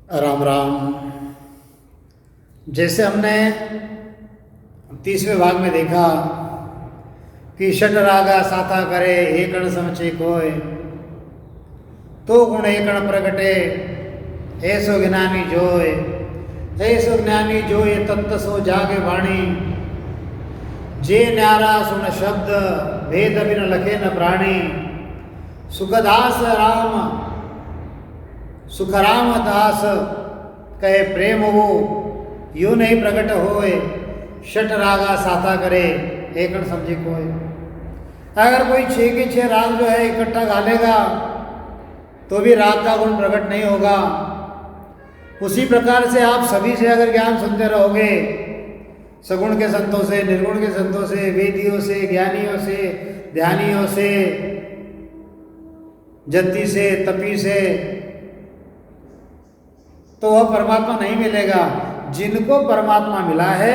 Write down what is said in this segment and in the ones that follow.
राम राम। जैसे हमने 30वें भाग में देखा कि षट रागा साथा करे एकण समचे कोय, तो गुण एकण प्रगटे ऐसो ज्ञानी जोय। ऐसो ज्ञानी जोय तत्त सो जागे वाणी, जे न्यारा सुन शब्द भेद बिन लखे न प्राणी। सुखदास राम सुखराम दास कहे प्रेम हो, यूं नहीं प्रकट होए। षट रागा साथा करे एकण समझे कोय। अगर कोई 6 के 6 राग जो है इकट्ठा गा लेगा तो भी राग का गुण प्रकट नहीं होगा। उसी प्रकार से आप सभी से अगर ज्ञान सुनते रहोगे, सगुण के संतों से, निर्गुण के संतों से, वेदियों से, ज्ञानियों से, ध्यानियों से, जति से, तपी से, तो वह परमात्मा नहीं मिलेगा। जिनको परमात्मा मिला है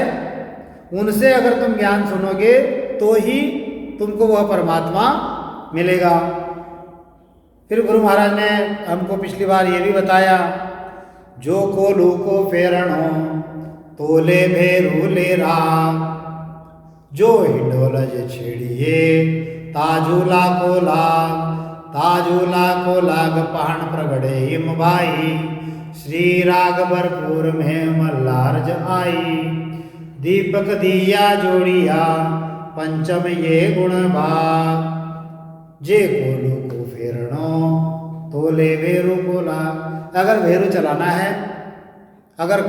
उनसे अगर तुम ज्ञान सुनोगे तो ही तुमको वह परमात्मा मिलेगा। फिर गुरु महाराज ने हमको पिछली बार ये भी बताया, जो को लू को फेरण हो तोले भेरू ले राम, जो हिंडोलज छेड़िए ताजूला को लाग, ताजूला को लाग पहन प्रगड़े हिम भाई। श्री राग भरपूर में मल्लारज आई, दीपक दिया जोड़िया पंचम ये गुण भाग। जे कोलू को फेरणो तोले भेरू को लाग। अगर भेरू चलाना है, अगर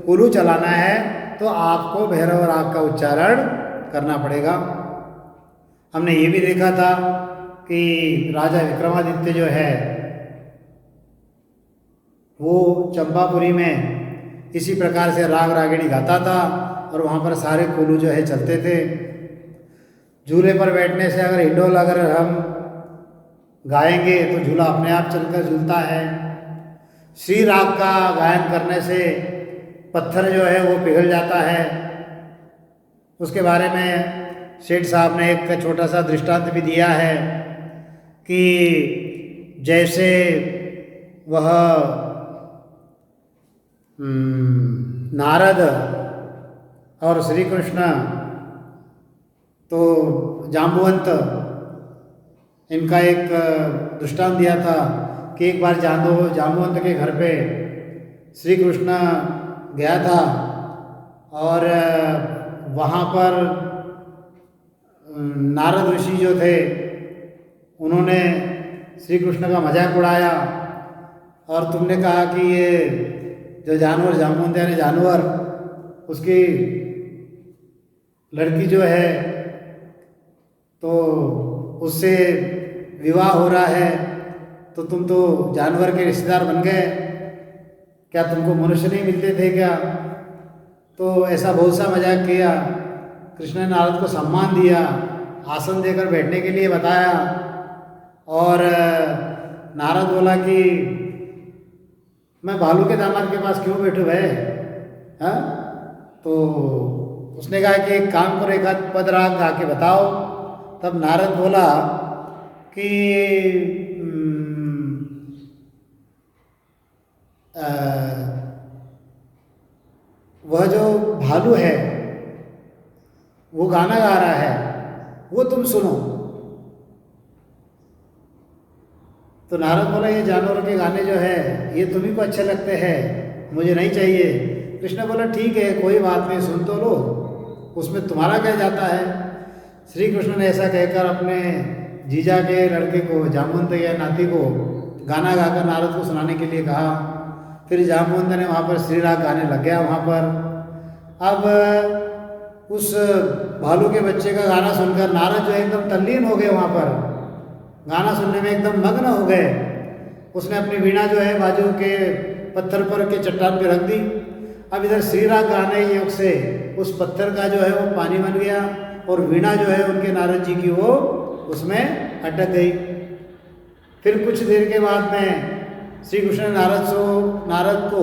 कुलू चलाना है तो आपको भैरव राग का उच्चारण करना पड़ेगा। हमने ये भी देखा था कि राजा विक्रमादित्य जो है वो चंपापुरी में इसी प्रकार से राग रागिणी गाता था और वहाँ पर सारे कुलू जो है चलते थे। झूले पर बैठने से अगर हिंडोल अगर हम गाएंगे तो झूला अपने आप चलकर झूलता है। श्री राग का गायन करने से पत्थर जो है वो पिघल जाता है। उसके बारे में सेठ साहब ने एक छोटा सा दृष्टांत भी दिया है कि जैसे वह नारद और श्री कृष्ण तो जाम्बुवंत, इनका एक दृष्टांत दिया था कि एक बार जाम्बुवंत के घर पे श्री कृष्ण गया था और वहाँ पर नारद ऋषि जो थे उन्होंने श्री कृष्ण का मजाक उड़ाया और तुमने कहा कि ये जो जानवर जामुन यानी जानवर, उसकी लड़की जो है तो उससे विवाह हो रहा है, तो तुम तो जानवर के रिश्तेदार बन गए, क्या तुमको मनुष्य नहीं मिलते थे क्या? तो ऐसा बहुत सा मजाक किया। कृष्ण ने नारद को सम्मान दिया, आसन देकर बैठने के लिए बताया और नारद बोला कि मैं भालू के दामाद के पास क्यों बैठूं भाई? हाँ, तो उसने कहा कि एक काम करो, एक आध पद राग गा के बताओ। तब नारद बोला कि वह जो भालू है वो गाना गा रहा है, वो तुम सुनो। तो नारद बोला ये जानवरों के गाने जो है ये तुम्ही को अच्छे लगते हैं, मुझे नहीं चाहिए। कृष्ण बोला ठीक है, कोई बात नहीं, सुन तो लो, उसमें तुम्हारा क्या जाता है। श्री कृष्ण ने ऐसा कहकर अपने जीजा के लड़के को, जामुवंत या नाती को गाना गाकर नारद को सुनाने के लिए कहा। फिर जामुवंत ने वहाँ पर श्री राग गाने लग गया वहाँ पर। अब उस भालू के बच्चे का गाना सुनकर नारद जो एकदम तल्लीन हो गए, वहाँ पर गाना सुनने में एकदम मग्न हो गए। उसने अपनी वीणा जो है बाजू के पत्थर पर के चट्टान पे रख दी। अब इधर श्री राग गाने योग से उस पत्थर का जो है वो पानी बन गया और वीणा जो है उनके नारद जी की वो उसमें अटक गई। फिर कुछ देर के बाद में श्री कृष्ण नारद को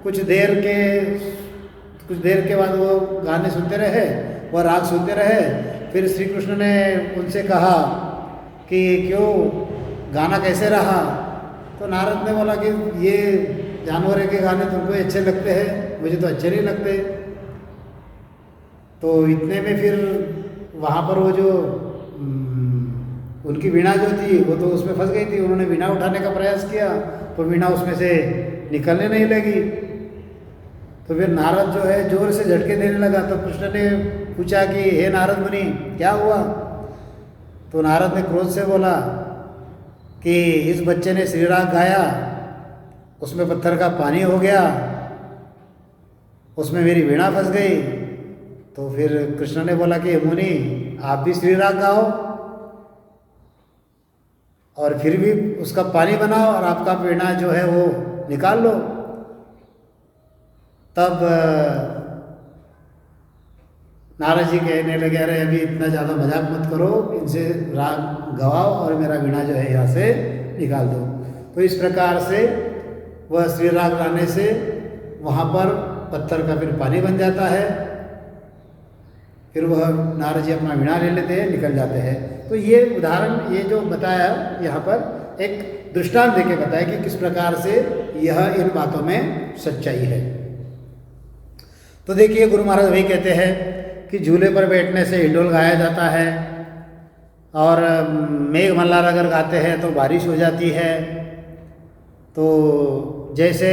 कुछ देर के बाद वो गाने सुनते रहे, वह राग सुनते रहे। फिर श्री कृष्ण ने उनसे कहा कि क्यों गाना कैसे रहा? तो नारद ने बोला कि ये जानवरों के गाने तुमको अच्छे लगते हैं, मुझे तो अच्छे नहीं लगते। तो इतने में फिर वहाँ पर वो जो उनकी वीणा जो थी वो तो उसमें फंस गई थी। उन्होंने वीणा उठाने का प्रयास किया तो वीणा उसमें से निकलने नहीं लगी। तो फिर नारद जो है जोर से झटके देने लगा। तो कृष्ण ने पूछा कि हे नारद मुनि क्या हुआ? तो नारद ने क्रोध से बोला कि इस बच्चे ने श्री राग गाया, उसमें पत्थर का पानी हो गया, उसमें मेरी वीणा फंस गई। तो फिर कृष्ण ने बोला कि मुनि आप भी श्री राग गाओ और फिर भी उसका पानी बनाओ और आपका वीणा जो है वो निकाल लो। तब नारद जी कहने लगे अरे अभी इतना ज़्यादा मजाक मत करो, इनसे राग गवाओ और मेरा वीणा जो है यहाँ से निकाल दो। तो इस प्रकार से वह श्री राग गाने से वहाँ पर पत्थर का फिर पानी बन जाता है। फिर वह नारद जी अपना वीणा ले लेते हैं, निकल जाते हैं। तो ये उदाहरण, ये जो बताया यहाँ पर एक दृष्टांत देके बताया कि किस प्रकार से यह इन बातों में सच्चाई है। तो देखिए गुरु महाराज वही कहते हैं कि झूले पर बैठने से हिंडोल गाया जाता है और मेघ मल्हार अगर गाते हैं तो बारिश हो जाती है। तो जैसे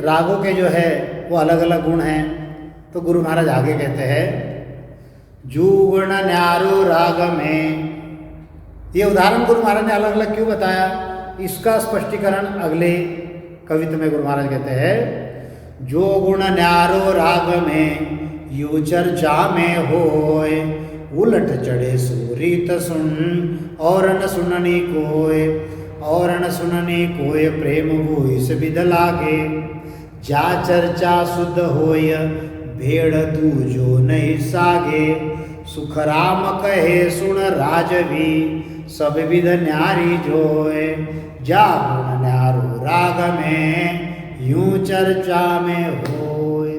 रागों के जो है वो अलग अलग गुण हैं। तो गुरु महाराज आगे कहते हैं जुगुण न्यारो राग में। ये उदाहरण गुरु महाराज ने अलग अलग क्यों बताया, इसका स्पष्टीकरण अगले कविता में गुरु महाराज कहते हैं जो गुण न्यारो राग में यू चर्चा में होय उलट चढ़े सूरित सुन और न सुननी कोय और न सुननी कोय प्रेम भूइस विध लागे जा चर्चा शुद्ध होय भेड़ दूजो नहीं सागे सुख राम कहे सुन राजवी सब विध न्यारी जोय जा गुण न्यारो राग में यूं चर्चा में होय।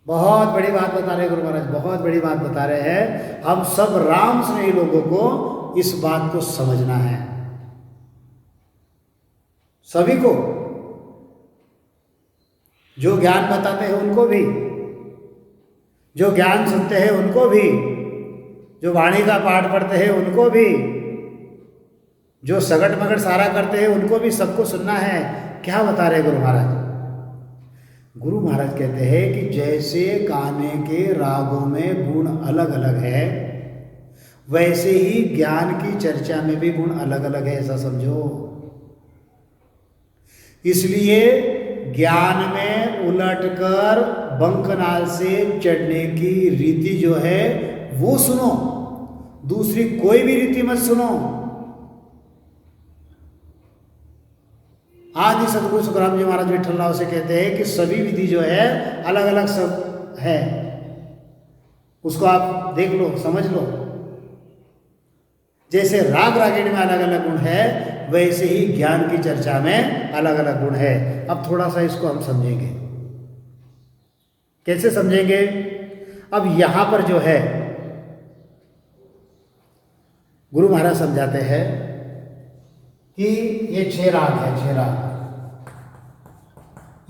बहुत बड़ी बात बता रहे गुरु महाराज, बहुत बड़ी बात बता रहे हैं। हम सब राम स्नेही लोगों को इस बात को समझना है, सभी को, जो ज्ञान बताते हैं उनको भी, जो ज्ञान सुनते हैं उनको भी, जो वाणी का पाठ पढ़ते हैं उनको भी, जो सगट मगट सारा करते हैं उनको भी, सबको सुनना है। क्या बता रहे गुरु महाराज? गुरु महाराज कहते हैं कि जैसे गाने के रागों में गुण अलग अलग है वैसे ही ज्ञान की चर्चा में भी गुण अलग अलग है, ऐसा समझो। इसलिए ज्ञान में उलटकर बंकनाल से चढ़ने की रीति जो है वो सुनो, दूसरी कोई भी रीति मत सुनो। आदि सदगुरु सुखराम जी महाराज विठ्ठलराव से कहते हैं कि सभी विधि जो है अलग अलग सब है, उसको आप देख लो, समझ लो। जैसे राग रागिणी में अलग अलग गुण है वैसे ही ज्ञान की चर्चा में अलग अलग गुण है। अब थोड़ा सा इसको हम समझेंगे, कैसे समझेंगे? अब यहां पर जो है गुरु महाराज समझाते हैं कि ये 6 राग है, 6 राग,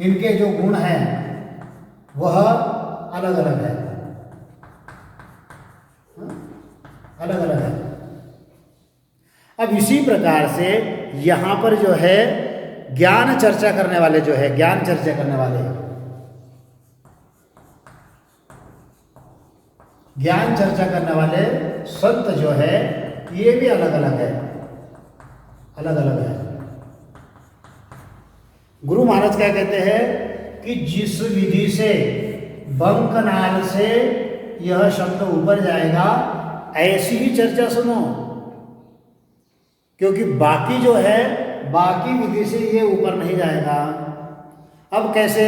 इनके जो गुण हैं वह अलग अलग है, अलग अलग है। अब इसी प्रकार से यहां पर जो है ज्ञान चर्चा करने वाले जो है, ज्ञान चर्चा करने वाले, ज्ञान चर्चा करने वाले संत जो है ये भी अलग अलग है, अलग अलग है। गुरु महाराज क्या कहते हैं कि जिस विधि से बंकनाल से यह शब्द ऊपर जाएगा ऐसी ही चर्चा सुनो, क्योंकि बाकी जो है बाकी विधि से ये ऊपर नहीं जाएगा। अब कैसे?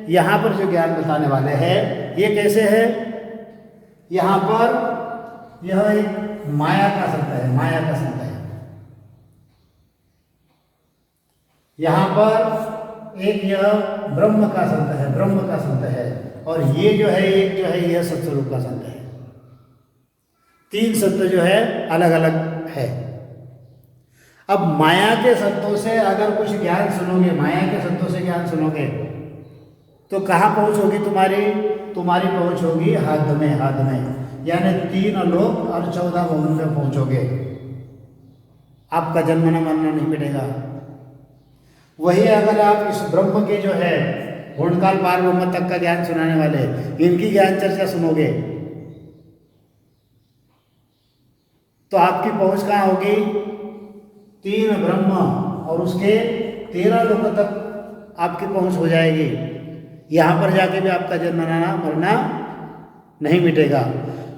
यहां पर जो ज्ञान बताने वाले हैं ये कैसे है? यहां पर यह एक माया का संत है, माया का संत है। यहां पर एक यह ब्रह्म का संत है, ब्रह्म का संत है, और ये जो है एक जो है यह सत्स्वरूप का संत है। 3 संत जो है अलग अलग है। अब माया के संतों से अगर कुछ ज्ञान सुनोगे, माया के संतों से ज्ञान सुनोगे, तो कहाँ पहुँच होगी तुम्हारी? तुम्हारी पहुँच होगी हद में, हद में, यानी 3 लोक और 14 भवन में पहुँचोगे। आपका जन्म न मरना नहीं मिटेगा। वही अगर आप इस ब्रह्म के जो है गुणकाल पार ब्रह्म तक का ज्ञान सुनाने वाले, इनकी ज्ञान चर्चा सुनोगे, तो आपकी पहुंच कहाँ होगी? 3 ब्रह्म और उसके 13 लोक तक आपकी पहुंच हो जाएगी। यहाँ पर जाके भी आपका जन्म मरना नहीं मिटेगा।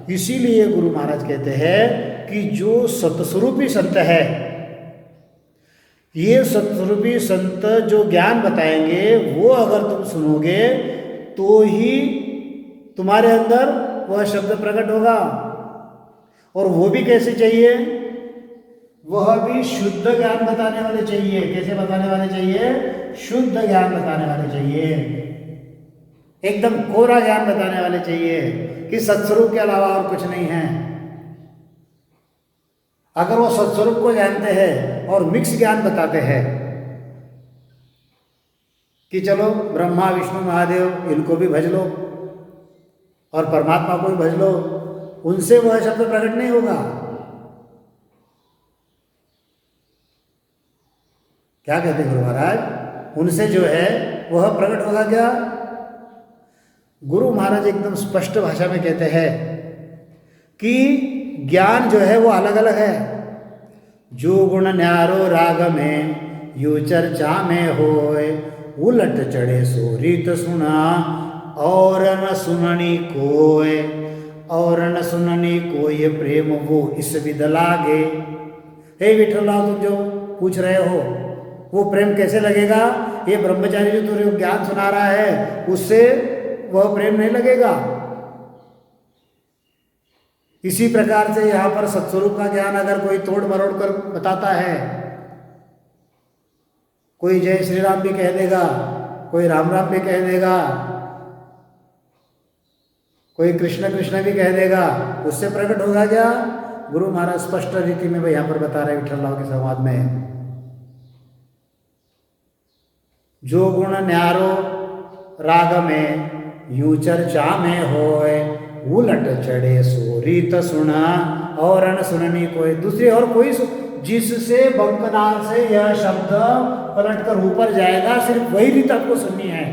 इसीलिए गुरु महाराज कहते हैं कि जो सतस्वरूपी संत है, ये सतस्वरूपी संत जो ज्ञान बताएंगे वो अगर तुम सुनोगे तो ही तुम्हारे अंदर वह शब्द प्रकट होगा। और वो भी कैसे चाहिए? वह भी शुद्ध ज्ञान बताने वाले चाहिए। कैसे बताने वाले चाहिए? शुद्ध ज्ञान बताने वाले चाहिए, एकदम कोरा ज्ञान बताने वाले चाहिए कि सत्स्वरूप के अलावा और कुछ नहीं है। अगर वो सत्स्वरूप को जानते हैं और मिक्स ज्ञान बताते हैं कि चलो ब्रह्मा विष्णु महादेव इनको भी भज लो और परमात्मा को भी भज लो, उनसे वह शब्द प्रकट नहीं होगा। क्या कहते हैं गुरु महाराज? उनसे जो है वह प्रकट होगा क्या? गुरु महाराज एकदम स्पष्ट भाषा में कहते हैं कि ज्ञान जो है वो अलग अलग है। जो गुण न्यारो राग में यू चर्चा में होए, उलट चढ़े सो रीत सुना और न सुननी कोय, और न सुननी कोय प्रेम वो इस विद लागे। हे विठ्ठलराव, तुम जो पूछ रहे हो वो प्रेम कैसे लगेगा? ये ब्रह्मचारी जो तुझे ज्ञान सुना रहा है उससे वह प्रेम नहीं लगेगा। इसी प्रकार से यहाँ पर सत्स्वरूप का ज्ञान अगर कोई तोड़ मरोड़ कर बताता है, कोई जय श्री राम भी कह देगा, कोई राम राम भी कह देगा, कोई कृष्ण कृष्ण भी कह देगा, उससे प्रकट होगा क्या? गुरु महाराज स्पष्ट रीति में यहाँ पर बता रहे विठ्ठलराव के संवाद में, जो गुण न्यारो राग में यूं चर्चा में होए, उलट चढ़े सो रीत सुना और न सुननी कोई। दूसरी और कोई जिससे बंकनाल से यह शब्द पलट कर ऊपर जाएगा, सिर्फ वही रीत आपको सुननी है।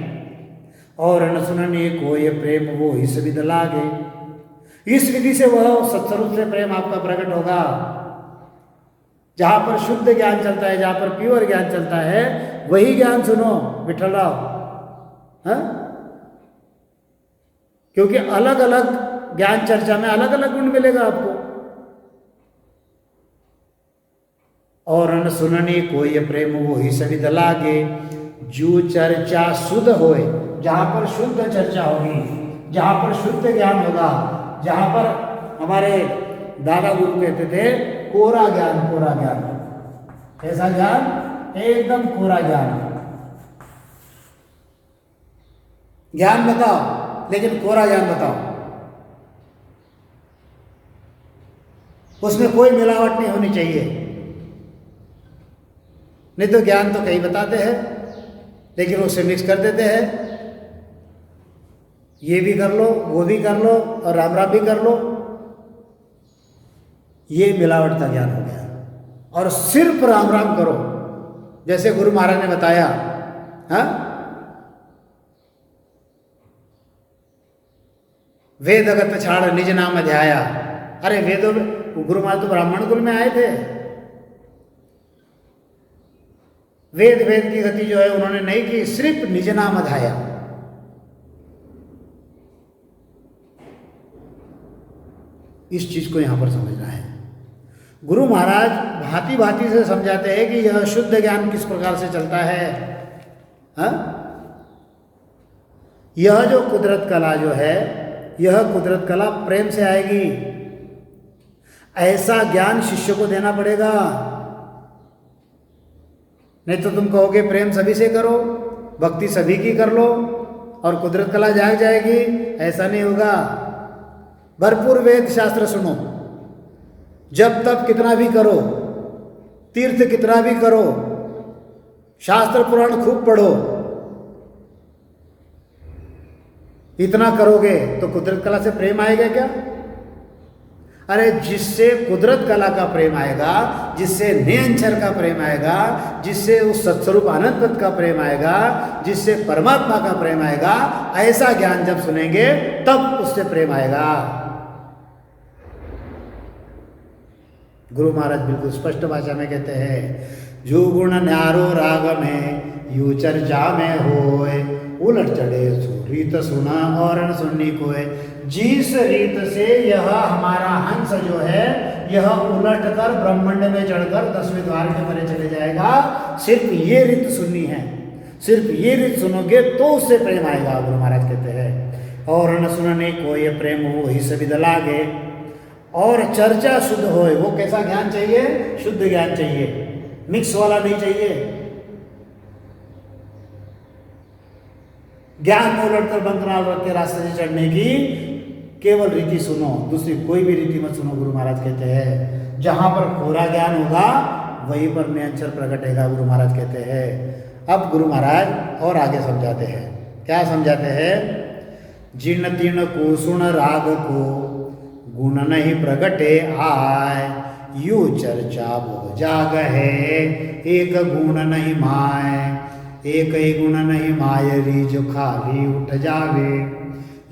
और न सुननी कोई प्रेम वो इस विध लागे। इस विधि से वह सत्स्वरूप से प्रेम आपका प्रकट होगा। जहाँ पर शुद्ध ज्ञान चलता है, जहाँ पर प्योर ज्ञान चलता है, वही ज्ञान सुनो विठ्ठलराव। हाँ, क्योंकि अलग अलग ज्ञान चर्चा में अलग अलग गुण मिलेगा आपको। और न सुननी कोई प्रेम वो ही सविद लागे, जो चर्चा शुद्ध होए। जहाँ पर शुद्ध चर्चा होगी, जहाँ पर शुद्ध ज्ञान होगा, जहाँ पर हमारे दादा गुरु कहते थे कोरा ज्ञान, कोरा ज्ञान। कैसा ज्ञान? एकदम कोरा ज्ञान। ज्ञान बताओ लेकिन कोरा ज्ञान बताओ, उसमें कोई मिलावट नहीं होनी चाहिए। नहीं तो ज्ञान तो कई बताते हैं लेकिन उसे मिक्स कर देते हैं, ये भी कर लो वो भी कर लो और राम राम भी कर लो, ये मिलावट का ज्ञान हो गया। और सिर्फ राम राम करो जैसे गुरु महाराज ने बताया। हाँ, वेदगत छाड़ निज नाम ध्याया। अरे वेदों में गुरु महाराज तो ब्राह्मण कुल में आए थे, वेद की गति जो है उन्होंने नहीं की, सिर्फ निज नाम ध्याया। इस चीज को यहां पर समझना है। गुरु महाराज भांति भांति से समझाते हैं कि यह शुद्ध ज्ञान किस प्रकार से चलता है। हाँ? यह जो कुदरत कला जो है, यह कुदरत कला प्रेम से आएगी। ऐसा ज्ञान शिष्य को देना पड़ेगा, नहीं तो तुम कहोगे प्रेम सभी से करो, भक्ति सभी की कर लो और कुदरत कला जाग जाएगी। ऐसा नहीं होगा। भरपूर वेद शास्त्र सुनो, जब तब कितना भी करो, तीर्थ कितना भी करो, शास्त्र पुराण खूब पढ़ो, इतना करोगे तो कुदरत कला से प्रेम आएगा क्या? अरे जिससे कुदरत कला का प्रेम आएगा, जिससे निरंजन का प्रेम आएगा, जिससे उस सत्स्वरूप आनंद तत्व का प्रेम आएगा, जिससे परमात्मा का प्रेम आएगा, ऐसा ज्ञान जब सुनेंगे तब उससे प्रेम आएगा। गुरु महाराज बिल्कुल स्पष्ट भाषा में कहते हैं, जो गुण न्यारो राग में यू चर्चा में होए, उलट चढ़े रीत सुना और न सुननी कोय। जिस रीत से यह हमारा हंस जो है यह उलट कर ब्रह्मांड में चढ़कर 10वें द्वार के परे चले जाएगा, सिर्फ ये रीत सुननी है, सिर्फ ये रीत सुनोगे तो उससे प्रेम आएगा। गुरु महाराज कहते हैं, और न सुनने कोई प्रेम हो ही सभी दलागे, और चर्चा शुद्ध होए। वो कैसा ज्ञान चाहिए? शुद्ध ज्ञान चाहिए, मिक्स वाला नहीं चाहिए। ज्ञान में उलटकर बंकनाल रख के रास्ते से चढ़ने की केवल रीति सुनो, दूसरी कोई भी रीति मत सुनो। गुरु महाराज कहते हैं, जहां पर कोरा ज्ञान होगा वहीं पर निरंतर प्रकटेगा। गुरु महाराज कहते हैं। अब गुरु महाराज और आगे समझाते हैं। क्या समझाते हैं? जिन तीन को सुन राग को गुण नहीं प्रगटे आय, यू चर्चा वो जाग है एक गुण नहीं माय, एक ही गुण नहीं मायरी जो खाली उठ जावे,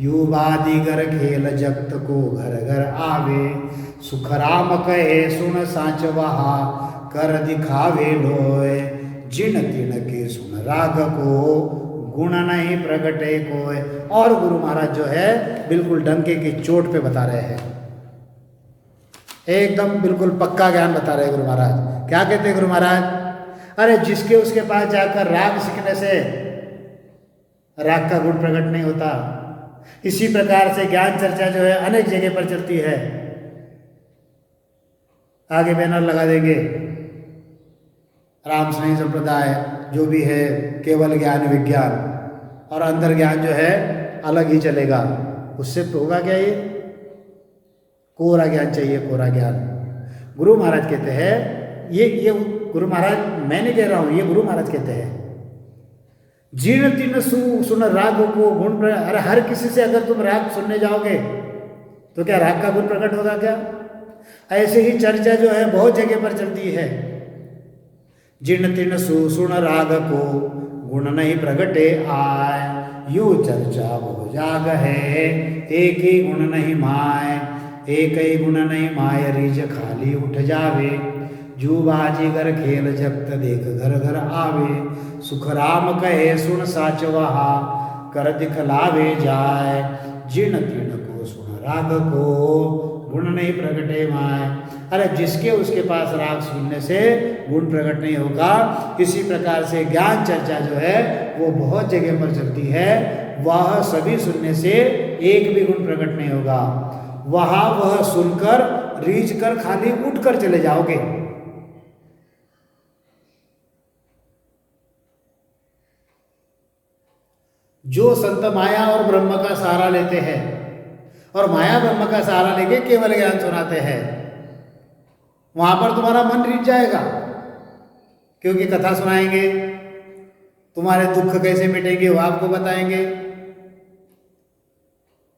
यू बादीगर खेल जगत को घर घर आवे, सुख राम कहे सुन साच वहा कर दिखावे लोय, जिन तिन के सुन राग को गुण नहीं प्रगटे कोय। और गुरु महाराज जो है बिल्कुल डंके की चोट पे बता रहे हैं, एकदम बिल्कुल पक्का ज्ञान बता रहे हैं गुरु महाराज। क्या कहते हैं गुरु महाराज? अरे जिसके उसके पास जाकर राग सीखने से राग का गुण प्रकट नहीं होता, इसी प्रकार से ज्ञान चर्चा जो है अनेक जगह पर चलती है। आगे बैनर लगा देंगे, राम स्नेही संप्रदाय जो भी है केवल ज्ञान विज्ञान, और अंदर ज्ञान जो है अलग ही चलेगा। उससे होगा क्या? ये कोरा ज्ञान चाहिए, कोरा ज्ञान। गुरु महाराज कहते हैं, ये गुरु महाराज मैं नहीं कह रहा हूं, ये गुरु महाराज कहते हैं, जीर्ण तीर्ण सुन राग को गुण। अरे हर किसी से अगर तुम राग सुनने जाओगे तो क्या राग का गुण प्रकट होगा क्या? ऐसे ही चर्चा जो है बहुत जगह पर चलती है। जीर्ण तीर्ण सुन राग को गुण नहीं प्रगटे आय, यू चर्चा वो जाग है एक ही गुण नहीं माय, एक ही गुण नहीं माय रीज खाली उठ जावे, जू बाजीगर खेल जगत देख घर घर आवे, सुख राम कहे सुन साच वहा कर दिखलावे जाय, जिन तीन को सुन राग को गुण नहीं प्रगटे माय। अरे जिसके उसके पास राग सुनने से गुण प्रकट नहीं होगा। इसी प्रकार से ज्ञान चर्चा जो है वो बहुत जगह पर चलती है, वह सभी सुनने से एक भी गुण प्रकट नहीं होगा। वहां वह सुनकर रीझ कर खाली उठ कर चले जाओगे। जो संत माया और ब्रह्म का सहारा लेते हैं और माया ब्रह्म का सहारा लेके केवल ज्ञान सुनाते हैं, वहां पर तुम्हारा मन रीझ जाएगा, क्योंकि कथा सुनाएंगे, तुम्हारे दुख कैसे मिटेंगे वो आपको बताएंगे,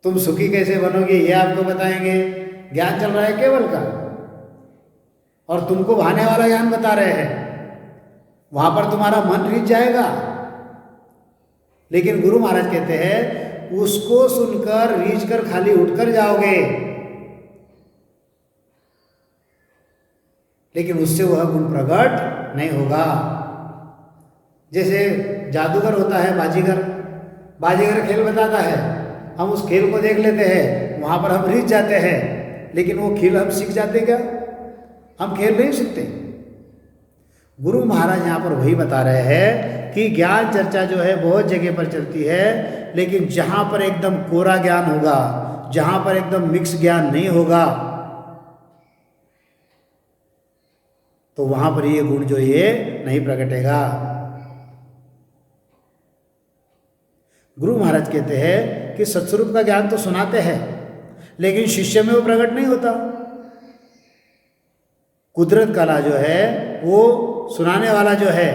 तुम सुखी कैसे बनोगे ये आपको बताएंगे। ज्ञान चल रहा है केवल का, और तुमको भाने वाला ज्ञान बता रहे हैं, वहां पर तुम्हारा मन रीझ जाएगा। लेकिन गुरु महाराज कहते हैं उसको सुनकर रीझ कर खाली उठकर जाओगे, लेकिन उससे वह गुण प्रकट नहीं होगा। जैसे जादूगर होता है बाजीगर, बाजीगर खेल बताता है, हम उस खेल को देख लेते हैं, वहां पर हम रीझ जाते हैं, लेकिन वो खेल हम सीख जाते क्या? हम खेल नहीं सीखते। गुरु महाराज यहाँ पर वही बता रहे हैं कि ज्ञान चर्चा जो है बहुत जगह पर चलती है, लेकिन जहां पर एकदम कोरा ज्ञान होगा, जहां पर एकदम मिक्स ज्ञान नहीं होगा, तो वहां पर ये गुण जो ये नहीं प्रकटेगा। गुरु महाराज कहते हैं कि सत्स्वरूप का ज्ञान तो सुनाते हैं, लेकिन शिष्य में वो प्रकट नहीं होता। कुदरत कला जो है वो सुनाने वाला जो है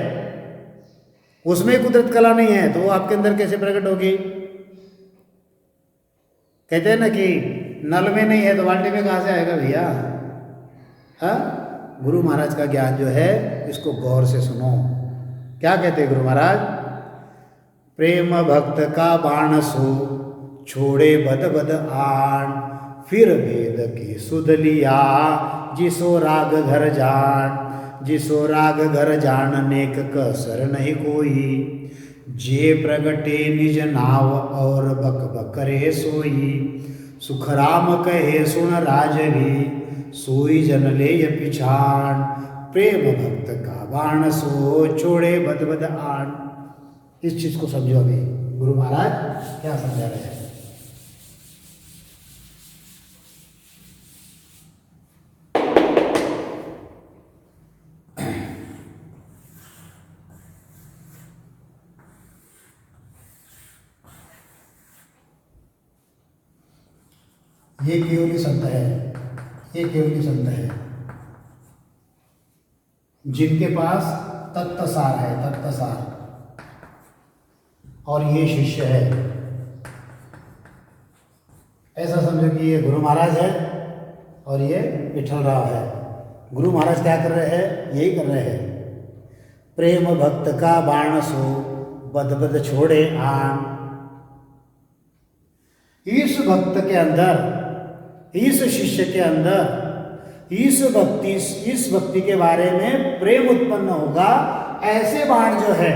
उसमें कुदरत कला नहीं है तो वो आपके अंदर कैसे प्रकट होगी? कहते हैं ना कि नल में नहीं है तो बाल्टी में कहाँ से आएगा भैया? हाँ, गुरु महाराज का ज्ञान जो है इसको गौर से सुनो। क्या कहते हैं गुरु महाराज? प्रेम भक्त का बाण सो छोड़े बद बद आण, फिर वेद की सुध लिया जिसो राग घर जान, जिसो राग घर जान नेक कसर नहीं कोई, जे प्रगटे निज नाव और बक बकरे सोई, सुख राम कहे सुन राजवी सोई जन ले पिछाण, प्रेम भक्त का बाण सो छोड़े बद बद आण। इस चीज को समझो अभी गुरु महाराज क्या समझा रहे हैं। ये केवली संत है, ये केवली संत है जिनके पास तत्वसार है, तत्वसार, और ये शिष्य है। ऐसा समझो कि ये गुरु महाराज है और ये विठल राव है। गुरु महाराज क्या कर रहे हैं? यही कर रहे हैं। प्रेम भक्त का बाण सो बद बद छोड़े आन। इस भक्त के अंदर, इस शिष्य के अंदर इस भक्ति के बारे में प्रेम उत्पन्न होगा। ऐसे बाण जो है,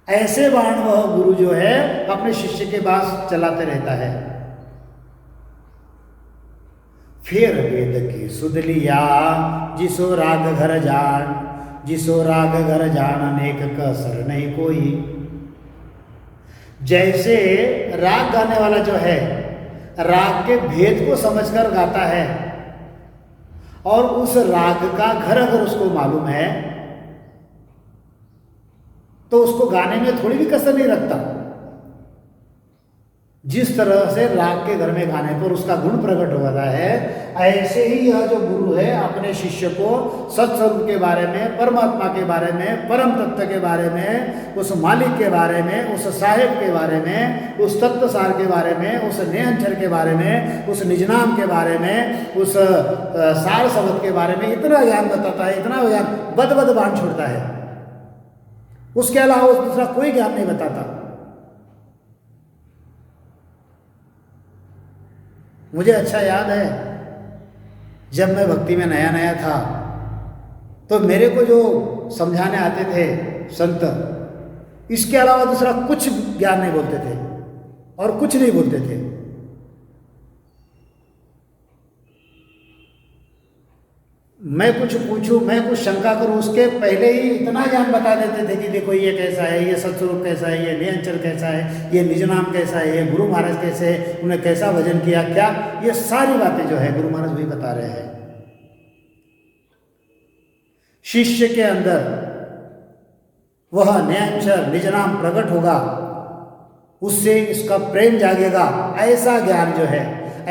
ऐसे बाण वह गुरु जो है अपने शिष्य के पास चलाते रहता है। फिर वेद की सुध लिया जिसो राग घर जान, जिसो राग घर जान अनेक कसर नहीं कोई। जैसे राग गाने वाला जो है राग के भेद को समझकर गाता है और उस राग का घर अगर उसको मालूम है तो उसको गाने में थोड़ी भी कसर नहीं रखता। जिस तरह से राग के घर में गाने पर उसका गुण प्रकट होता है, ऐसे ही यह जो गुरु है अपने शिष्य को सत्स्वरूप के बारे में, परमात्मा के बारे में, परम तत्व के बारे में, उस मालिक के बारे में, उस साहेब के बारे में, उस तत्वसार के बारे में, उस नियंचर के बारे में, उस निजनाम के बारे में, उस सार शब्द के बारे में इतना ज्ञान बताता है, इतना ज्ञान, बद बद बाण छोड़ता है। उसके अलावा दूसरा कोई ज्ञान नहीं बताता। मुझे अच्छा याद है जब मैं भक्ति में नया नया था तो मेरे को जो समझाने आते थे संत, इसके अलावा दूसरा कुछ ज्ञान नहीं बोलते थे और कुछ नहीं बोलते थे। मैं कुछ पूछूं, मैं कुछ शंका करूं, उसके पहले ही इतना ज्ञान बता देते थे कि देखो ये कैसा है, ये सत्स्वरूप कैसा है, ये नियंचर कैसा है, ये निजनाम कैसा है, ये गुरु महाराज कैसे है, उन्हें कैसा भजन किया, क्या, ये सारी बातें जो है गुरु महाराज वही बता रहे हैं। शिष्य के अंदर वह नियंचर निजनाम प्रकट होगा, उससे इसका प्रेम जागेगा। ऐसा ज्ञान जो है,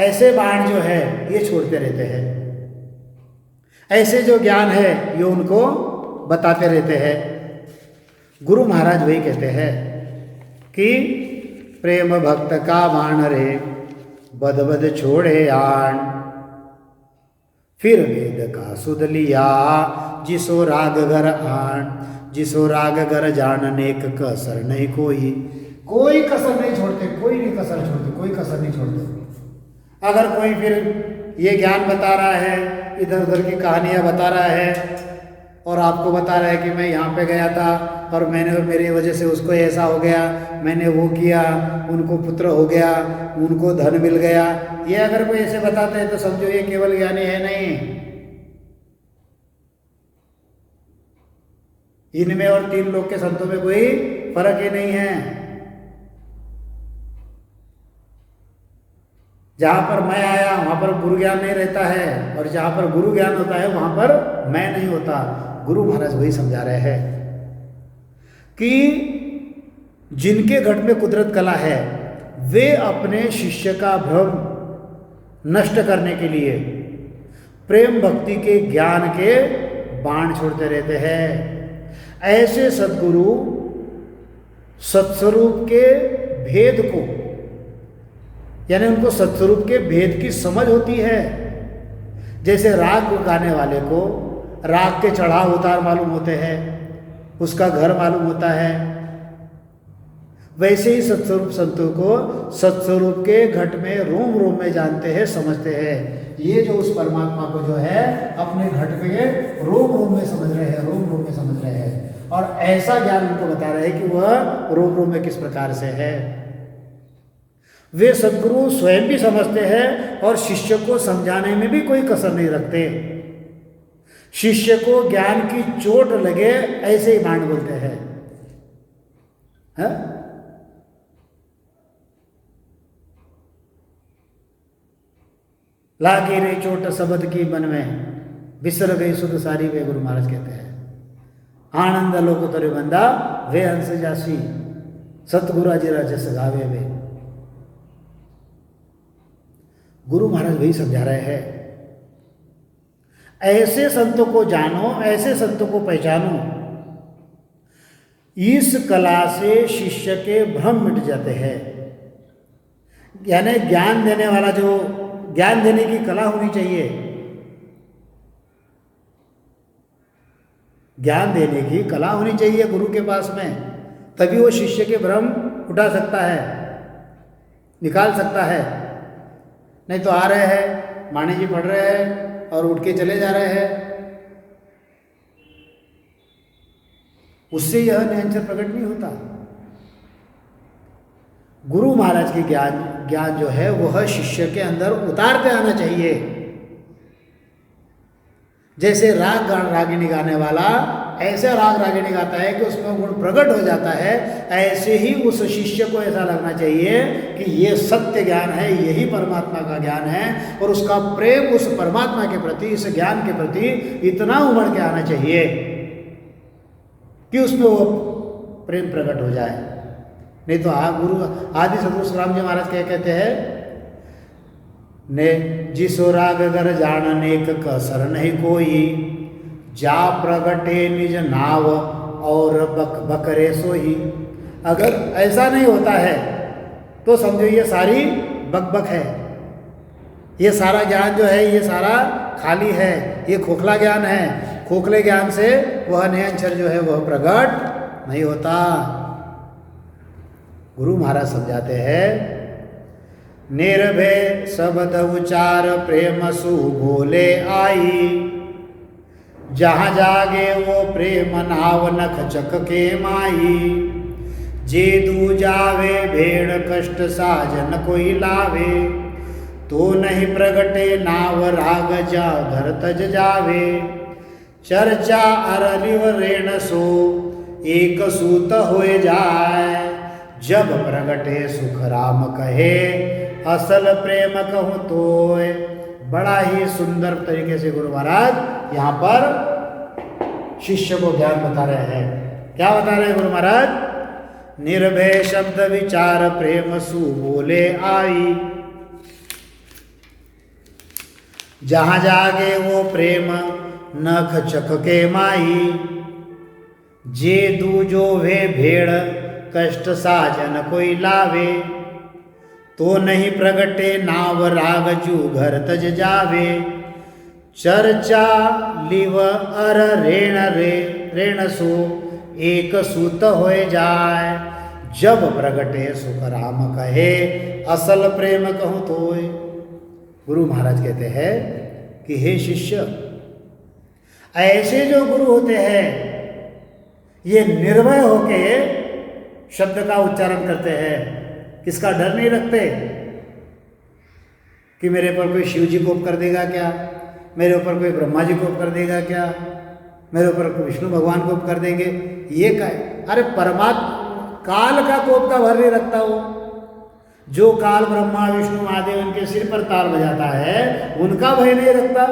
ऐसे बाण जो है ये छोड़ते रहते हैं। ऐसे जो ज्ञान है ये उनको बताते रहते हैं। गुरु महाराज वही कहते हैं कि प्रेम भक्त का बाण रे बद बद छोड़े आण, फिर वेद का सुध लिया जिसो राग घर आण, जिसो राग घर जान नेक कसर नहीं कोई। कोई कसर नहीं छोड़ते, कोई नहीं कसर छोड़ते, कोई कसर नहीं छोड़ते। अगर कोई फिर ये ज्ञान बता रहा है, इधर उधर की कहानियाँ बता रहा है और आपको बता रहा है कि मैं यहाँ पे गया था और मैंने, मेरी वजह से उसको ऐसा हो गया, मैंने वो किया, उनको पुत्र हो गया, उनको धन मिल गया, ये अगर कोई ऐसे बताते हैं तो समझो ये केवल ज्ञानी है नहीं। इनमें और 3 लोग के संतों में कोई फर्क ही नहीं है। जहाँ पर मैं आया वहाँ पर गुरु ज्ञान नहीं रहता है और जहाँ पर गुरु ज्ञान होता है वहाँ पर मैं नहीं होता। गुरु महाराज वही समझा रहे हैं कि जिनके घट में कुदरत कला है वे अपने शिष्य का भ्रम नष्ट करने के लिए प्रेम भक्ति के ज्ञान के बाण छोड़ते रहते हैं। ऐसे सद्गुरु सत्स्वरूप के भेद को, यानी उनको सत्स्वरूप के भेद की समझ होती है। जैसे राग गाने वाले को राग के चढ़ाव उतार मालूम होते हैं, उसका घर मालूम होता है, वैसे ही सत्स्वरूप संतों को सत्स्वरूप के घट में रोम रोम में जानते हैं, समझते हैं। ये जो उस परमात्मा को जो है अपने घट में रोम रोम में समझ रहे हैं, रोम रोम में समझ रहे हैं, और ऐसा ज्ञान उनको बता रहे हैं कि वह रोम रोम में किस प्रकार से है। वे सद्गुरु स्वयं भी समझते हैं और शिष्य को समझाने में भी कोई कसर नहीं रखते। शिष्य को ज्ञान की चोट लगे ऐसे ही मान बोलते हैं, है? लागी रे चोट शब्द की मन में, बिसर गई सुध सारी, वे गुरु महाराज कहते हैं। आनंद लोक तोरे बंदा वे हंस जासी, सतगुरु अजीरा जस गावे वे। गुरु महाराज वही समझा रहे हैं। ऐसे संतों को जानो, ऐसे संतों को पहचानो, इस कला से शिष्य के भ्रम मिट जाते हैं। यानी ज्ञान देने वाला, जो ज्ञान देने की कला होनी चाहिए, ज्ञान देने की कला होनी चाहिए गुरु के पास में, तभी वो शिष्य के भ्रम उठा सकता है, निकाल सकता है। नहीं तो आ रहे हैं, माणी जी पढ़ रहे हैं और उठ के चले जा रहे हैं, उससे यह निरंतर प्रकट नहीं होता। गुरु महाराज की ज्ञान जो है वह शिष्य के अंदर उतारते आना चाहिए। जैसे रागिनी गाने वाला ऐसा राग रागिनी गाता है कि उसमें गुण प्रकट हो जाता है, ऐसे ही उस शिष्य को ऐसा लगना चाहिए कि ये सत्य ज्ञान है, यही परमात्मा का ज्ञान है, और उसका प्रेम उस परमात्मा के प्रति, इस ज्ञान के प्रति इतना उमड़ के आना चाहिए कि उसमें वो प्रेम प्रकट हो जाए। नहीं तो गुरु आदि सदगुरु सुखराम जी महाराज क्या कहते हैं, ने जिसो राग अगर जान नेक कसर नहीं कोई, जा प्रगटे निज नाव और बकरे सोही। अगर ऐसा नहीं होता है तो समझो ये सारी बकबक है, ये सारा ज्ञान जो है ये सारा खाली है, ये खोखला ज्ञान है। खोखले ज्ञान से वह निरंतर जो है वह प्रकट नहीं होता। गुरु महाराज समझाते हैं, निर्भय शब्द उचार प्रेम सु बोले आई, जहाँ जागे वो प्रेम नाव नख चक के माई, जे दू जावे भेड़ कष्ट साजन कोई लावे, तो नहीं प्रगटे नाव राग जा घर तज जावे, चर्चा अरलिव रेण सो एक सूत होए जाए, जब प्रगटे सुख राम कहे असल प्रेम कहूँ तोय। बड़ा ही सुंदर तरीके से गुरु महाराज यहाँ पर शिष्य को ज्ञान बता रहे हैं। क्या बता रहे हैं गुरु महाराज, निर्भय शब्द विचार प्रेम सु बोले आई, जहाँ जागे वो प्रेम नख चक के माई, जे दू जो वे भेड़ कष्ट साजन कोई लावे, तो नहीं प्रगटे नाव राग जू घर तज जावे, चर्चा लिव अर रेण सो एक सूत होए जाए, जब प्रगटे सुख राम कहे असल प्रेम कहूँ तोय। गुरु महाराज कहते हैं कि हे शिष्य, ऐसे जो गुरु होते हैं ये निर्भय होके शब्द का उच्चारण करते हैं, किसका डर नहीं रखते कि मेरे पर कोई शिव जी कोप कर देगा क्या, मेरे ऊपर कोई ब्रह्मा जी कोप कर देगा क्या, मेरे ऊपर कोई विष्णु भगवान कोप कर देंगे। ये क्या है? अरे परमात्मा काल का कोप का भर नहीं रखता वो। जो काल ब्रह्मा विष्णु महादेव उनके सिर पर ताल बजाता है उनका भय नहीं रखता,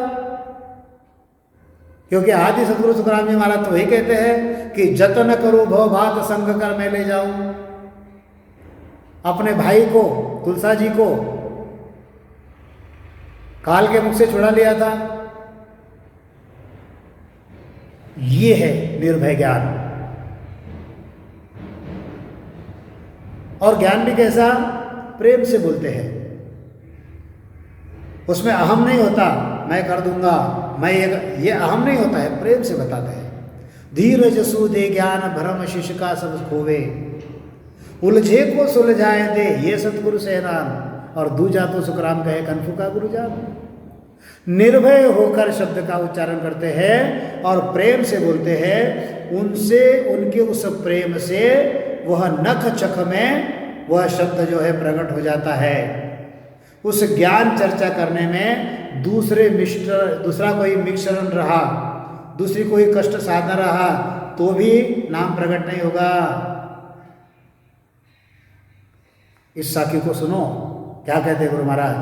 क्योंकि आदि सतगुरु सुखराम जी महाराज तो वही कहते हैं कि जतन करो भव भात संग कर मैं ले जाऊं। अपने भाई को तुलसा जी को काल के मुख से छुड़ा लिया था, ये है निर्भय ज्ञान। और ज्ञान भी कैसा? प्रेम से बोलते हैं, उसमें अहम नहीं होता, मैं कर दूंगा, मैं ये अहम नहीं होता है, प्रेम से बताते हैं। धीरज सु दे ज्ञान भरम शिष्य का सब खोवे, उलझे को सुलझाए दे ये सतगुरु सेनान, और दूजा तो सुखराम कहे कनफू का गुरु जान। निर्भय होकर शब्द का उच्चारण करते हैं और प्रेम से बोलते हैं, उनसे उनके उस प्रेम से वह नख चख में वह शब्द जो है प्रकट हो जाता है। उस ज्ञान चर्चा करने में दूसरा कोई मिश्रण रहा, दूसरी कोई कष्ट साधना रहा तो भी नाम प्रकट नहीं होगा। इस साखी को सुनो, क्या कहते हैं गुरु महाराज।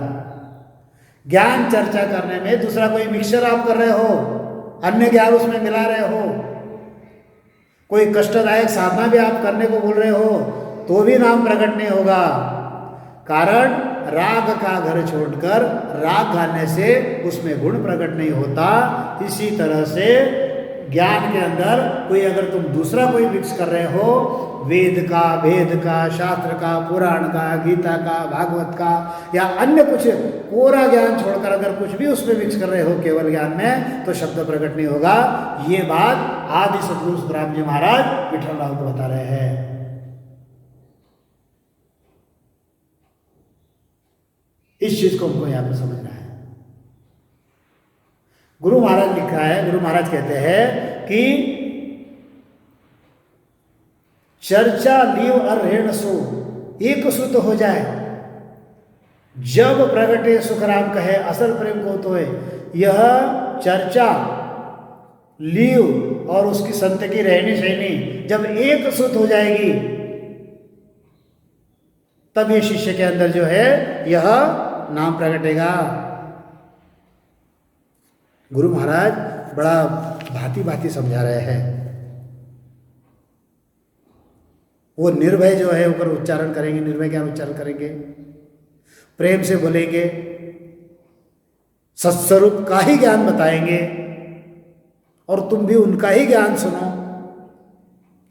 ज्ञान चर्चा करने में दूसरा कोई मिक्सचर आप कर रहे हो, अन्य ज्ञान उसमें मिला रहे हो, कोई कष्टदायक साधना भी आप करने को बोल रहे हो तो भी नाम प्रकट नहीं होगा। कारण राग का घर छोड़कर राग गाने से उसमें गुण प्रकट नहीं होता। इसी तरह से ज्ञान के अंदर कोई अगर तुम दूसरा कोई मिक्स कर रहे हो, वेद का, वेद का, शास्त्र का, पुराण का, गीता का, भागवत का या अन्य कुछ पूरा ज्ञान छोड़कर अगर कुछ भी उसमें मिक्स कर रहे हो केवल ज्ञान में, तो शब्द प्रकट नहीं होगा। ये बात आदि सतगुरु सुखराम जी महाराज विठल राव को बता रहे हैं। इस चीज को हमको यहां पर समझना है। गुरु महाराज लिखा है, गुरु महाराज कहते हैं कि चर्चा लियो और ऋण सो एक सुत हो जाए, जब प्रगटे सुखराम कहे असल प्रेम को तो है। यह चर्चा लियो और उसकी संत की रहनी सहनी जब एक सुत हो जाएगी, तब ये शिष्य के अंदर जो है यह नाम प्रगटेगा। गुरु महाराज बड़ा भांति भांति समझा रहे हैं। वो निर्भय जो है ऊपर उच्चारण करेंगे, निर्भय ज्ञान उच्चारण करेंगे, प्रेम से बोलेंगे, सत्स्वरूप का ही ज्ञान बताएंगे और तुम भी उनका ही ज्ञान सुनो।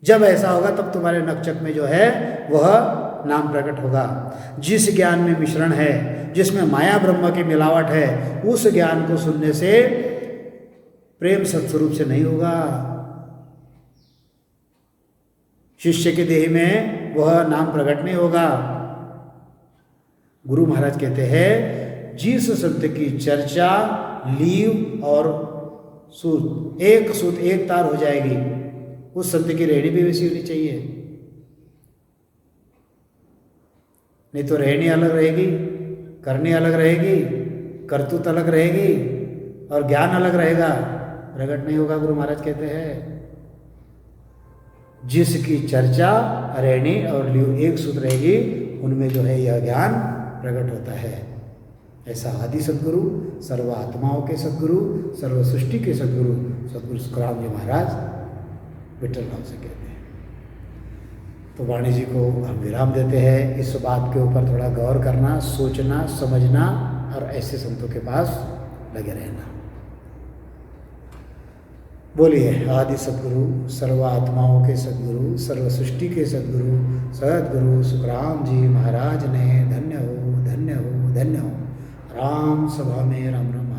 जब ऐसा होगा तब तुम्हारे नक्षक में जो है वह नाम प्रकट होगा। जिस ज्ञान में मिश्रण है, जिसमें माया ब्रह्म की मिलावट है, उस ज्ञान को सुनने से प्रेम सत्स्वरूप से नहीं होगा। शिष्य के देह में वह नाम प्रकट नहीं होगा। गुरु महाराज कहते हैं, जिस संत की चर्चा लीव और सूत एक तार हो जाएगी, उस संत की रेहनी भी वैसी होनी चाहिए। नहीं तो रहनी अलग रहेगी, करनी अलग रहेगी, करतूत अलग रहेगी और ज्ञान अलग रहेगा, प्रकट नहीं होगा। गुरु महाराज कहते हैं, जिसकी चर्चा रहनी और लियो एक सूत्र रहेगी, उनमें जो है यह ज्ञान प्रकट होता है। ऐसा आदि सद्गुरु, सर्व आत्माओं के सद्गुरु, सर्व सृष्टि के सद्गुरु सद्गुरु सुखराम जी महाराज विठल राव से कहते हैं। तो वाणी जी को हम विराम देते हैं। इस बात के ऊपर थोड़ा गौर करना, सोचना, समझना और ऐसे संतों के पास लगे रहना। बोलिए आदि सद्गुरु, सर्व आत्माओं के सद्गुरु, सर्व सृष्टि के सद्गुरु सद्गुरु सुखराम जी महाराज ने धन्य हो, धन्य हो, धन्य हो। राम सभा में राम राम।